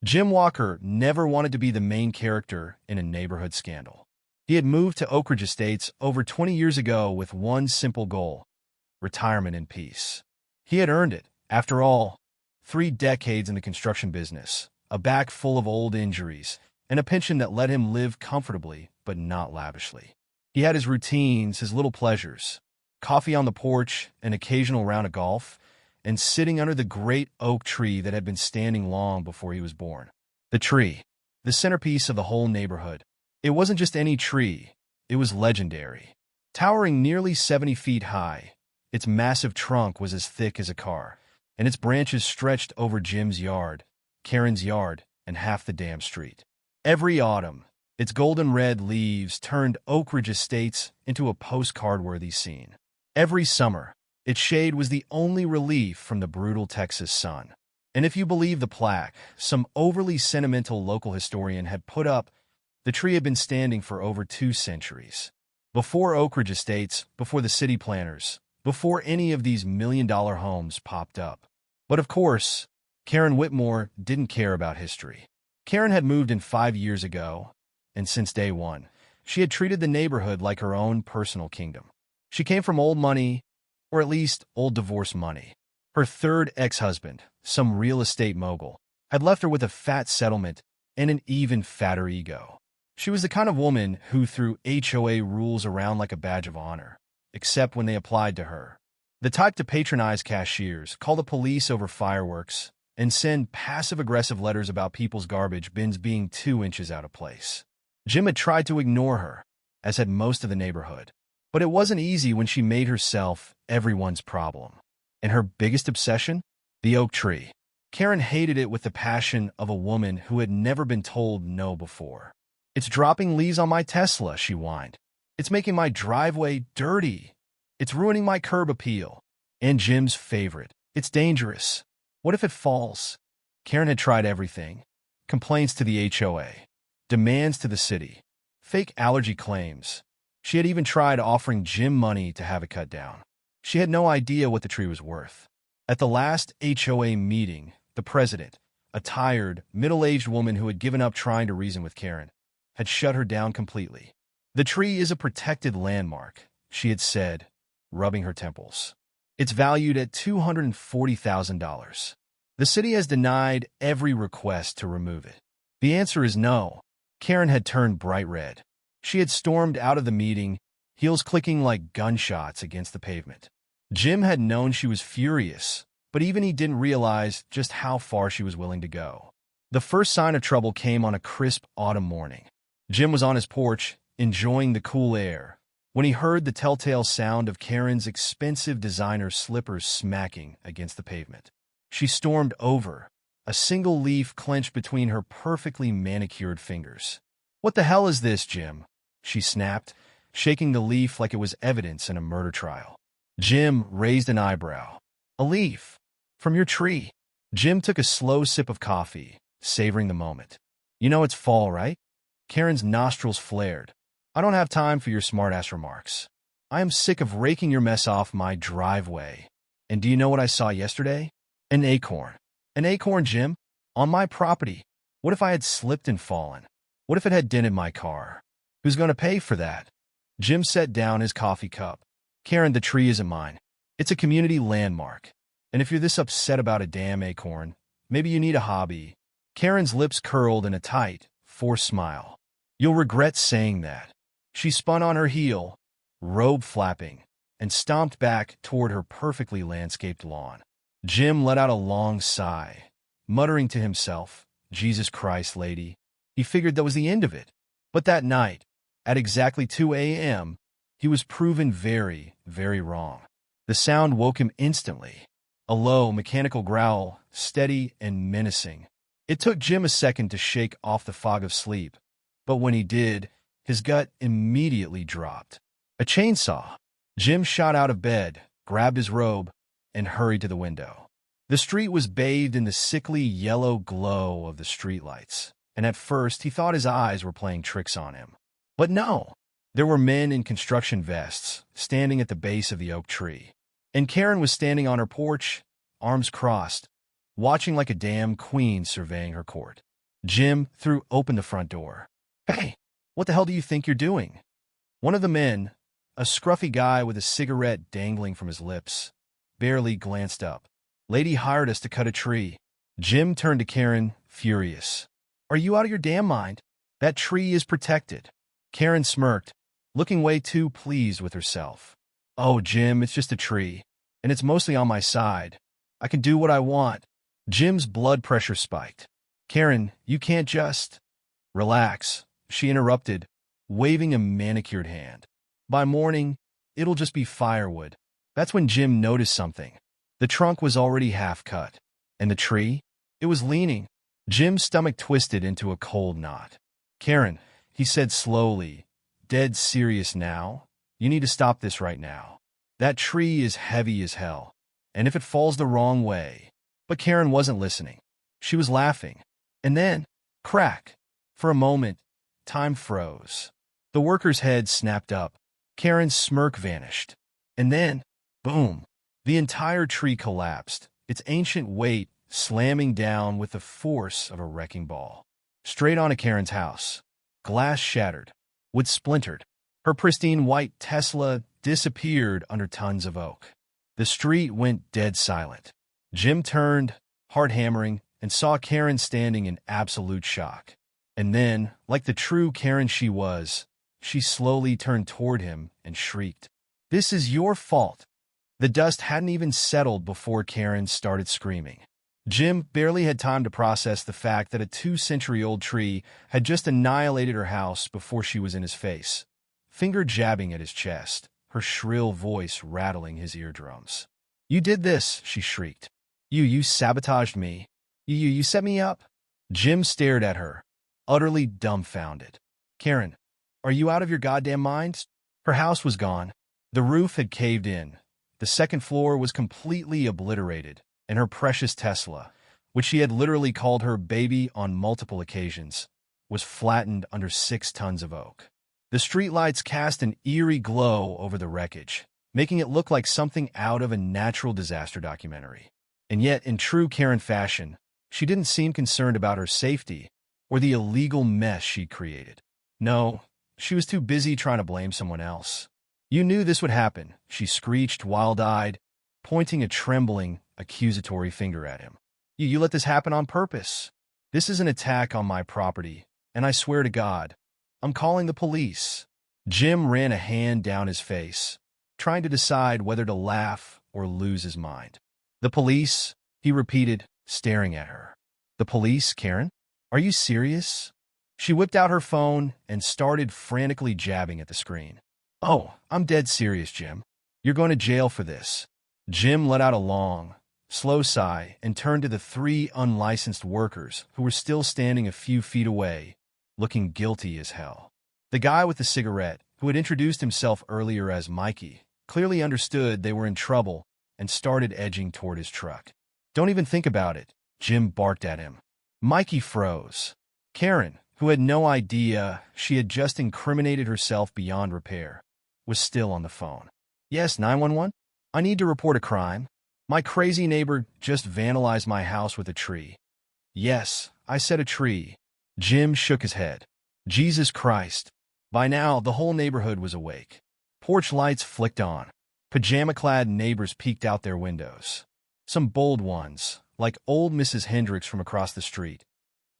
Jim Walker never wanted to be the main character in a neighborhood scandal. He had moved to Oak Ridge Estates over 20 years ago with one simple goal: retirement in peace. He had earned it. After all, 3 decades in the construction business, a back full of old injuries, and a pension that let him live comfortably but not lavishly. He had his routines, his little pleasures: coffee on the porch, an occasional round of golf, and sitting under the great oak tree that had been standing long before he was born. The tree, the centerpiece of the whole neighborhood. It wasn't just any tree, it was legendary. Towering nearly 70 feet high, its massive trunk was as thick as a car, and its branches stretched over Jim's yard, Karen's yard, and half the damn street. Every autumn, its golden red leaves turned Oak Ridge Estates into a postcard-worthy scene. Every summer, its shade was the only relief from the brutal Texas sun. And if you believe the plaque some overly sentimental local historian had put up, the tree had been standing for over 2 centuries. Before Oak Ridge Estates, before the city planners, before any of these million-dollar homes popped up. But of course, Karen Whitmore didn't care about history. Karen had moved in 5 years ago, and since day one, she had treated the neighborhood like her own personal kingdom. She came from old money, or at least old divorce money. Her third ex-husband, some real estate mogul, had left her with a fat settlement and an even fatter ego. She was the kind of woman who threw HOA rules around like a badge of honor, except when they applied to her. The type to patronize cashiers, call the police over fireworks, and send passive-aggressive letters about people's garbage bins being 2 inches out of place. Jim had tried to ignore her, as had most of the neighborhood. But it wasn't easy when she made herself everyone's problem. And her biggest obsession? The oak tree. Karen hated it with the passion of a woman who had never been told no before. "It's dropping leaves on my Tesla," she whined. "It's making my driveway dirty. It's ruining my curb appeal." And Jim's favorite: "It's dangerous. What if it falls?" Karen had tried everything. Complaints to the HOA. Demands to the city. Fake allergy claims. She had even tried offering Jim money to have it cut down. She had no idea what the tree was worth. At the last HOA meeting, the president, a tired, middle-aged woman who had given up trying to reason with Karen, had shut her down completely. "The tree is a protected landmark," she had said, rubbing her temples. "It's valued at $240,000. The city has denied every request to remove it." The answer is no. Karen had turned bright red. She had stormed out of the meeting, heels clicking like gunshots against the pavement. Jim had known she was furious, but even he didn't realize just how far she was willing to go. The first sign of trouble came on a crisp autumn morning. Jim was on his porch, enjoying the cool air, when he heard the telltale sound of Karen's expensive designer slippers smacking against the pavement. She stormed over, a single leaf clenched between her perfectly manicured fingers. "What the hell is this, Jim?" she snapped, shaking the leaf like it was evidence in a murder trial. Jim raised an eyebrow. "A leaf? From your tree?" Jim took a slow sip of coffee, savoring the moment. "You know it's fall, right?" Karen's nostrils flared. "I don't have time for your smart-ass remarks. I am sick of raking your mess off my driveway. And do you know what I saw yesterday? An acorn. An acorn, Jim? On my property. What if I had slipped and fallen? What if it had dented my car? Who's going to pay for that?" Jim set down his coffee cup. "Karen, the tree isn't mine. It's a community landmark. And if you're this upset about a damn acorn, maybe you need a hobby." Karen's lips curled in a tight, forced smile. "You'll regret saying that." She spun on her heel, robe flapping, and stomped back toward her perfectly landscaped lawn. Jim let out a long sigh, muttering to himself, "Jesus Christ, lady." He figured that was the end of it. But that night, at exactly 2 a.m., he was proven very, very wrong. The sound woke him instantly. A low, mechanical growl, steady and menacing. It took Jim a second to shake off the fog of sleep, but when he did, his gut immediately dropped. A chainsaw. Jim shot out of bed, grabbed his robe, and hurried to the window. The street was bathed in the sickly yellow glow of the streetlights, and at first he thought his eyes were playing tricks on him. But no, there were men in construction vests standing at the base of the oak tree. And Karen was standing on her porch, arms crossed, watching like a damn queen surveying her court. Jim threw open the front door. "Hey, what the hell do you think you're doing?" One of the men, a scruffy guy with a cigarette dangling from his lips, barely glanced up. "Lady hired us to cut a tree." Jim turned to Karen, furious. "Are you out of your damn mind? That tree is protected." Karen smirked, looking way too pleased with herself. "Oh, Jim, it's just a tree, and it's mostly on my side. I can do what I want." Jim's blood pressure spiked. "Karen, you can't just—" "Relax," she interrupted, waving a manicured hand. "By morning, it'll just be firewood." That's when Jim noticed something. The trunk was already half cut. And the tree? It was leaning. Jim's stomach twisted into a cold knot. "Karen," he said slowly, dead serious now, "you need to stop this right now. That tree is heavy as hell. And if it falls the wrong way—" But Karen wasn't listening. She was laughing. And then, crack! For a moment, time froze. The worker's head snapped up. Karen's smirk vanished. And then, boom! The entire tree collapsed, its ancient weight slamming down with the force of a wrecking ball. Straight onto Karen's house. Glass shattered. Wood splintered. Her pristine white Tesla disappeared under tons of oak. The street went dead silent. Jim turned, heart hammering, and saw Karen standing in absolute shock. And then, like the true Karen she was, she slowly turned toward him and shrieked, "This is your fault." The dust hadn't even settled before Karen started screaming. Jim barely had time to process the fact that a 2-century-old tree had just annihilated her house before she was in his face, finger jabbing at his chest, her shrill voice rattling his eardrums. "You did this," she shrieked. You sabotaged me. You set me up." Jim stared at her, utterly dumbfounded. "Karen, are you out of your goddamn mind?" Her house was gone. The roof had caved in. The second floor was completely obliterated, and her precious Tesla, which she had literally called her baby on multiple occasions, was flattened under 6 tons of oak. The streetlights cast an eerie glow over the wreckage, making it look like something out of a natural disaster documentary. And yet, in true Karen fashion, she didn't seem concerned about her safety or the illegal mess she'd created. No, she was too busy trying to blame someone else. "You knew this would happen," she screeched, wild-eyed, pointing a trembling, accusatory finger at him. You let this happen on purpose. This is an attack on my property, and I swear to God, I'm calling the police." Jim ran a hand down his face, trying to decide whether to laugh or lose his mind. "The police?" he repeated, staring at her. "The police, Karen? Are you serious?" She whipped out her phone and started frantically jabbing at the screen. "Oh, I'm dead serious, Jim. You're going to jail for this." Jim let out a long, slow sigh and turned to the 3 unlicensed workers who were still standing a few feet away, looking guilty as hell. The guy with the cigarette, who had introduced himself earlier as Mikey, clearly understood they were in trouble and started edging toward his truck. "Don't even think about it," Jim barked at him. Mikey froze. Karen, who had no idea she had just incriminated herself beyond repair, was still on the phone. "Yes, 911? I need to report a crime. My crazy neighbor just vandalized my house with a tree." "Yes, I said a tree." Jim shook his head. Jesus Christ. By now, the whole neighborhood was awake. Porch lights flicked on. Pajama-clad neighbors peeked out their windows. Some bold ones, like old Mrs. Hendricks from across the street,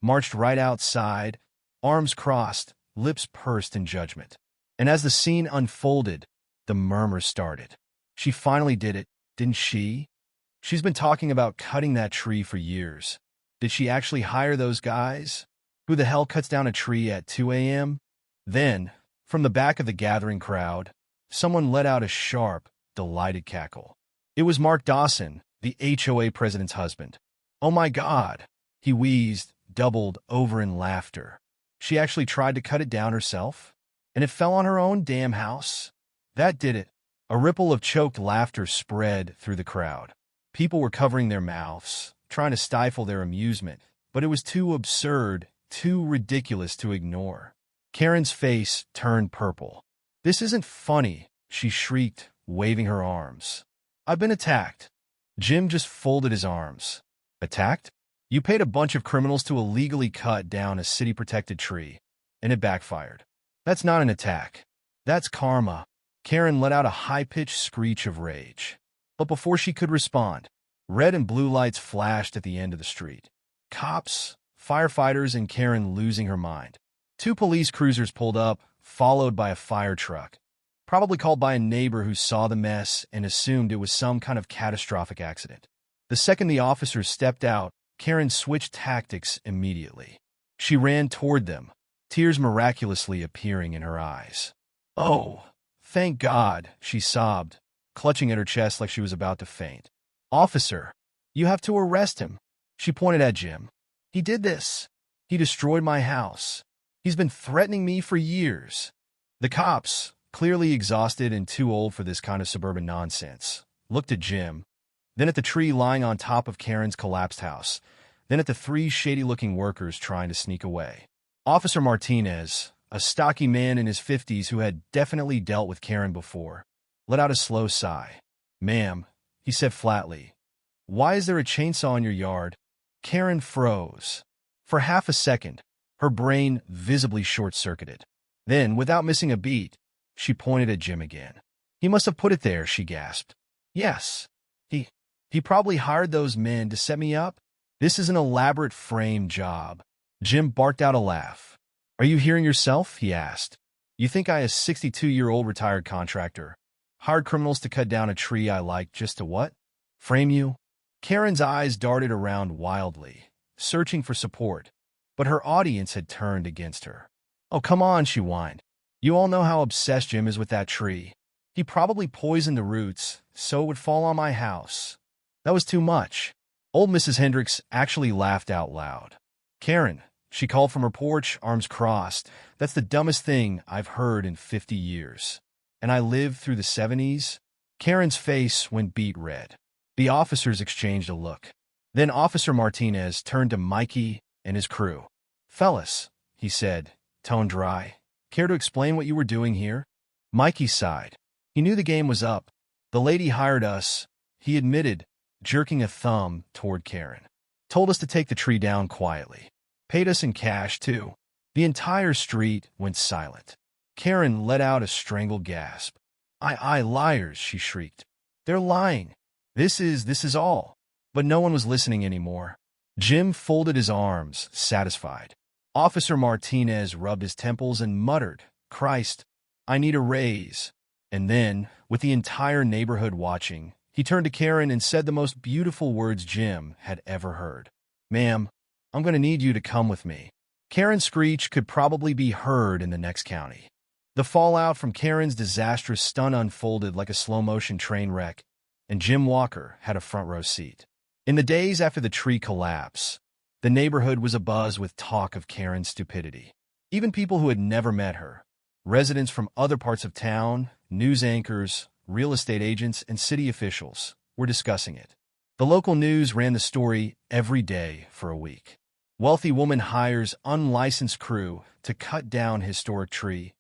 marched right outside, arms crossed, lips pursed in judgment. And as the scene unfolded, the murmurs started. "She finally did it, didn't she? She's been talking about cutting that tree for years. Did she actually hire those guys? Who the hell cuts down a tree at 2 a.m.? Then, from the back of the gathering crowd, someone let out a sharp, delighted cackle. It was Mark Dawson, the HOA president's husband. "Oh my God!" he wheezed, doubled over in laughter. "She actually tried to cut it down herself? And it fell on her own damn house? That did it." A ripple of choked laughter spread through the crowd. People were covering their mouths, trying to stifle their amusement, but it was too absurd, too ridiculous to ignore. Karen's face turned purple. "This isn't funny," she shrieked, waving her arms. "I've been attacked." Jim just folded his arms. "Attacked? You paid a bunch of criminals to illegally cut down a city-protected tree, and it backfired. That's not an attack. That's karma. Karen let out a high-pitched screech of rage. But before she could respond, red and blue lights flashed at the end of the street. Cops, firefighters, and Karen losing her mind. 2 police cruisers pulled up, followed by a fire truck, probably called by a neighbor who saw the mess and assumed it was some kind of catastrophic accident. The second the officers stepped out, Karen switched tactics immediately. She ran toward them, tears miraculously appearing in her eyes. "Oh, thank God," she sobbed, clutching at her chest like she was about to faint. "Officer, you have to arrest him." She pointed at Jim. "He did this. He destroyed my house. He's been threatening me for years." The cops, clearly exhausted and too old for this kind of suburban nonsense, looked at Jim, then at the tree lying on top of Karen's collapsed house, then at the 3 shady-looking workers trying to sneak away. Officer Martinez, a stocky man in his 50s who had definitely dealt with Karen before, let out a slow sigh. "Ma'am," he said flatly, "why is there a chainsaw in your yard?" Karen froze. For half a second, her brain visibly short-circuited. Then, without missing a beat, she pointed at Jim again. "He must have put it there," she gasped. "Yes. He probably hired those men to set me up. This is an elaborate frame job." Jim barked out a laugh. "Are you hearing yourself?" he asked. "You think I, a 62-year-old retired contractor, hired criminals to cut down a tree I liked just to what? Frame you?" Karen's eyes darted around wildly, searching for support, but her audience had turned against her. "Oh, come on," she whined. "You all know how obsessed Jim is with that tree. He probably poisoned the roots, so it would fall on my house. That was too much." Old Mrs. Hendricks actually laughed out loud. "Karen," she called from her porch, arms crossed, "that's the dumbest thing I've heard in 50 years. And I lived through the 70s? Karen's face went beet red. The officers exchanged a look. Then Officer Martinez turned to Mikey and his crew. "Fellas," he said, tone dry, "care to explain what you were doing here?" Mikey sighed. He knew the game was up. "The lady hired us," he admitted, jerking a thumb toward Karen. "Told us to take the tree down quietly. Paid us in cash, too." The entire street went silent. Karen let out a strangled gasp. I, liars," she shrieked. "They're lying. This is all." But no one was listening anymore. Jim folded his arms, satisfied. Officer Martinez rubbed his temples and muttered, "Christ, I need a raise." And then, with the entire neighborhood watching, he turned to Karen and said the most beautiful words Jim had ever heard. "Ma'am, I'm going to need you to come with me." Karen's screech could probably be heard in the next county. The fallout from Karen's disastrous stunt unfolded like a slow-motion train wreck, and Jim Walker had a front-row seat. In the days after the tree collapse, the neighborhood was abuzz with talk of Karen's stupidity. Even people who had never met her, residents from other parts of town, news anchors, real estate agents, and city officials, were discussing it. The local news ran the story every day for a week. Wealthy woman hires unlicensed crew to cut down historic tree,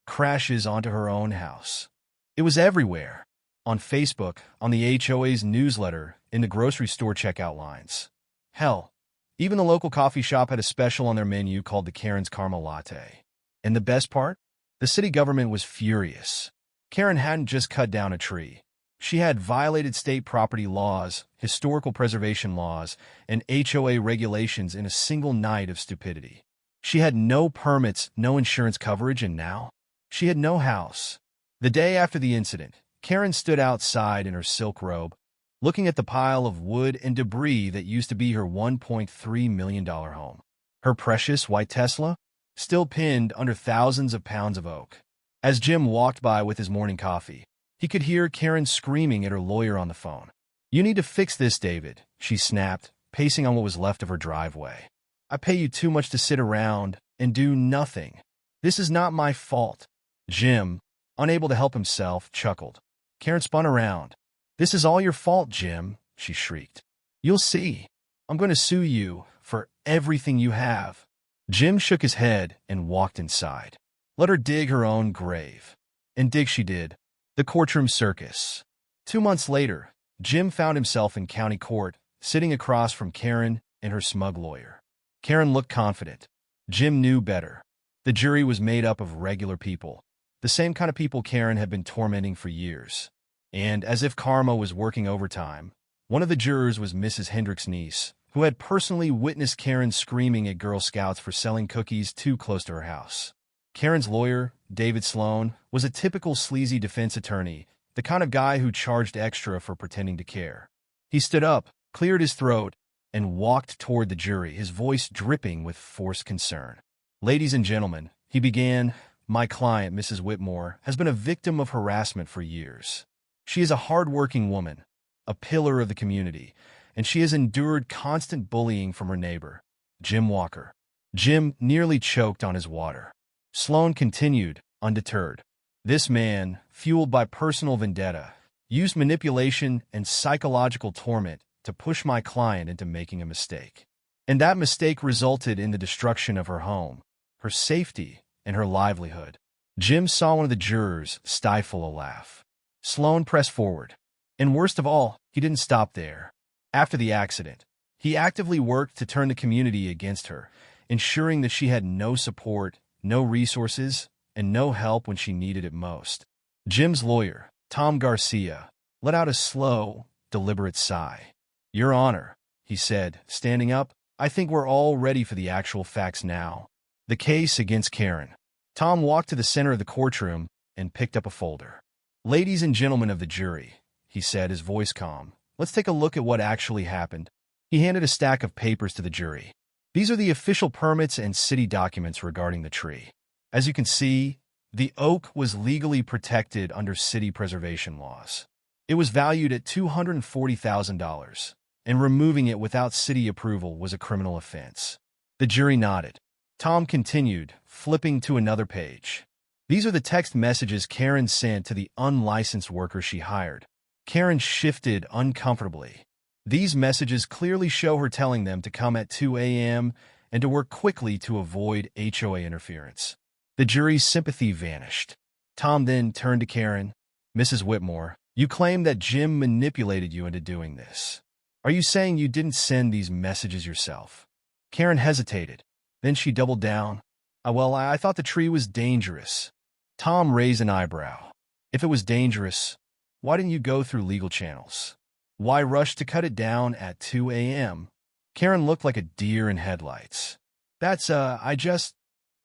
crashes onto her own house. It was everywhere. On Facebook, on the HOA's newsletter, in the grocery store checkout lines. Hell, even the local coffee shop had a special on their menu called the Karen's Caramel Latte. And the best part? The city government was furious. Karen hadn't just cut down a tree. She had violated state property laws, historical preservation laws, and HOA regulations in a single night of stupidity. She had no permits, no insurance coverage, and now she had no house. The day after the incident, Karen stood outside in her silk robe, looking at the pile of wood and debris that used to be her $1.3 million home. Her precious white Tesla, still pinned under thousands of pounds of oak. As Jim walked by with his morning coffee, he could hear Karen screaming at her lawyer on the phone. "You need to fix this, David," she snapped, pacing on what was left of her driveway. "I pay you too much to sit around and do nothing. This is not my fault." Jim, unable to help himself, chuckled. Karen spun around. "This is all your fault, Jim," she shrieked. "You'll see. I'm going to sue you for everything you have." Jim shook his head and walked inside. Let her dig her own grave. And dig she did. The courtroom circus. 2 months later, Jim found himself in county court, sitting across from Karen and her smug lawyer. Karen looked confident. Jim knew better. The jury was made up of regular people, the same kind of people Karen had been tormenting for years. And, as if karma was working overtime, one of the jurors was Mrs. Hendrick's niece, who had personally witnessed Karen screaming at Girl Scouts for selling cookies too close to her house. Karen's lawyer, David Sloan, was a typical sleazy defense attorney, the kind of guy who charged extra for pretending to care. He stood up, cleared his throat, and walked toward the jury, his voice dripping with forced concern. "Ladies and gentlemen," he began, "my client, Mrs. Whitmore, has been a victim of harassment for years. She is a hard-working woman, a pillar of the community, and she has endured constant bullying from her neighbor, Jim Walker." Jim nearly choked on his water. Sloan continued, undeterred. "This man, fueled by personal vendetta, used manipulation and psychological torment to push my client into making a mistake. And that mistake resulted in the destruction of her home, her safety, and her livelihood." Jim saw one of the jurors stifle a laugh. Sloan pressed forward. And worst of all, he didn't stop there. After the accident, he actively worked to turn the community against her, ensuring that she had no support, no resources, and no help when she needed it most. Jim's lawyer, Tom Garcia, let out a slow, deliberate sigh. "Your Honor," he said, standing up, "I think we're all ready for the actual facts now. The case against Karen." Tom walked to the center of the courtroom and picked up a folder. "Ladies and gentlemen of the jury," he said, his voice calm, "let's take a look at what actually happened." He handed a stack of papers to the jury. "These are the official permits and city documents regarding the tree. As you can see, the oak was legally protected under city preservation laws. It was valued at $240,000, and removing it without city approval was a criminal offense." The jury nodded. Tom continued, flipping to another page. "These are the text messages Karen sent to the unlicensed worker she hired." Karen shifted uncomfortably. These messages clearly show her telling them to come at 2 a.m. and to work quickly to avoid HOA interference. The jury's sympathy vanished. Tom then turned to Karen. "Mrs. Whitmore, you claim that Jim manipulated you into doing this. Are you saying you didn't send these messages yourself?" Karen hesitated. Then she doubled down. Well, I thought the tree was dangerous." Tom raised an eyebrow. "If it was dangerous, why didn't you go through legal channels? Why rush to cut it down at 2 a.m.? Karen looked like a deer in headlights. I just—"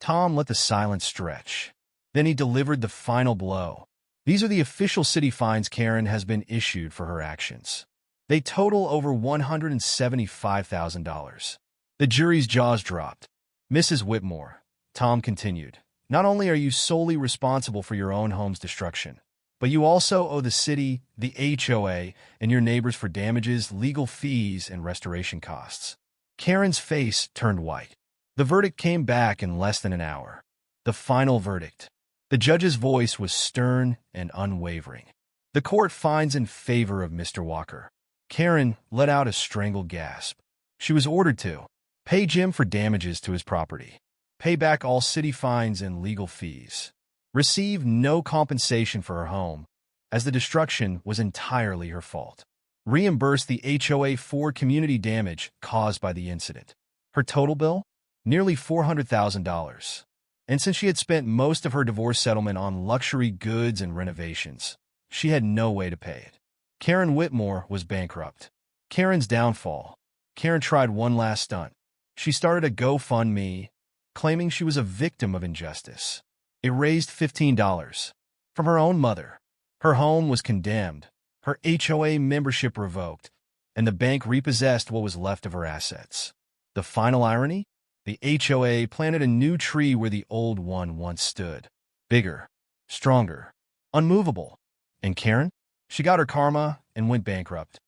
Tom let the silence stretch. Then he delivered the final blow. "These are the official city fines Karen has been issued for her actions. They total over $175,000. The jury's jaws dropped. "Mrs. Whitmore," Tom continued, "not only are you solely responsible for your own home's destruction, but you also owe the city, the HOA, and your neighbors for damages, legal fees, and restoration costs." Karen's face turned white. The verdict came back in less than an hour. The final verdict. The judge's voice was stern and unwavering. "The court finds in favor of Mr. Walker." Karen let out a strangled gasp. She was ordered to pay Jim for damages to his property, pay back all city fines and legal fees, receive no compensation for her home, as the destruction was entirely her fault, reimburse the HOA for community damage caused by the incident. Her total bill? Nearly $400,000. And since she had spent most of her divorce settlement on luxury goods and renovations, she had no way to pay it. Karen Whitmore was bankrupt. Karen's downfall. Karen tried one last stunt. She started a GoFundMe, claiming she was a victim of injustice. It raised $15 from her own mother. Her home was condemned, her HOA membership revoked, and the bank repossessed what was left of her assets. The final irony? The HOA planted a new tree where the old one once stood. Bigger, stronger, unmovable. And Karen? She got her karma and went bankrupt.